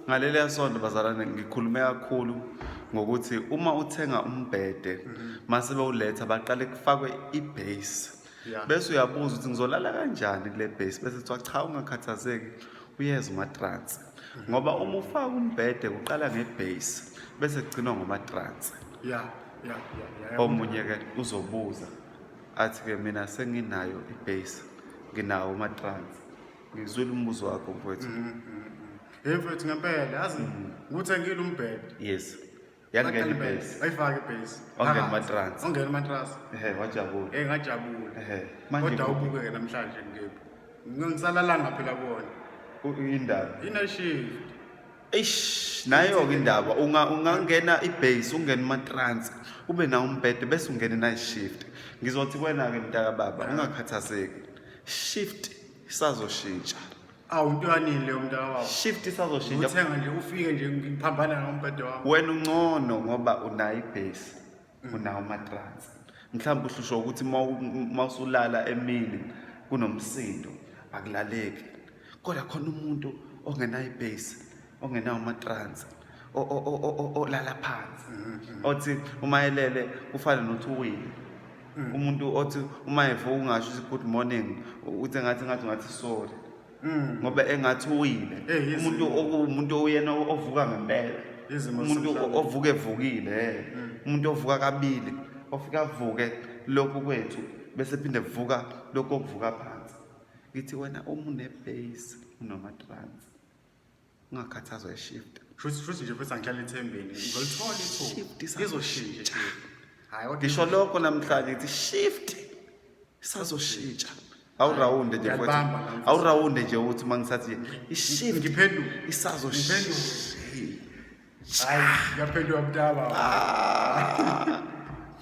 Ngaleliya sonto bazalwane ngikhulume kakhulu ngokuthi uma uthenga umbhede mase bewuletha baqale kufakwe ibase bese uyabuza ukuthi ngizolala kanjani kule base bese kuthiwa cha ungakhathazeki uyeza umatransi ngoba uma ufaka umbhede uqala ngebase bese kugcinwa ngomatransi. Omunye ke uzobuza athi ke mina senginayo ibase nginawo umatransi. Ngizwile umbuzo wakho mfowethu. Mfowethu ngempela yazi nguthengile umbhede. Yes. Yangena ibase. Ayifake ibase. Ongena matransi. Ongena matransi. Wajabula. Ngajabula. Manje Kodwa ubuke namhlanje ngiphi. Ngisalalanga phela kubona. Indaba. Shift. Nayo ke indaba ungangena ibase ungena matransi ube nawo umbhede bese ungena night shift. Ngizothi wena ke mntaka baba ungakhathazeki. Shift isazoshintsha. Awuntwanini leyo mntaka wabo. Shift isazoshintsha. Uthenga nje ufike nje ngiphambana ngombhede wami. Wena ungcono ngoba unayo ibase unawo matransi. Mhlawumbe uhlusho ukuthi mawusulala emini kunomsindo akulaleki. Kodwa khona umuntu ongenayo ibase ongenawo matransi olala phansi. Othi uma elele ufana nothi uwile. Umuntu othi uma evuka ungasho ukuthi good morning uthi ngathi sorry. Ngoba engathi uwile. Umuntu oyena ovuka ngempela. Umuntu ovuka evukile. Umuntu ovuka kabili ofika avuke lokho kwethu bese phinde vuka lokho okuvuka phansi. Ngithi wena uma unebase unomatransi ungakhathazwa ishift. Futhi nje futhi angihlala ethembeni ngizolithola ithuba izoshintsha. Hayi kodwa Ngisho lokho namhlanje ngithi shift isazoshintsha. Awurawunde nje mfowethu. Awurawunde nje ukuthi mangisathi ishift ngiphendula isazoshintsha. Hayi ngiyaphendula mntaba.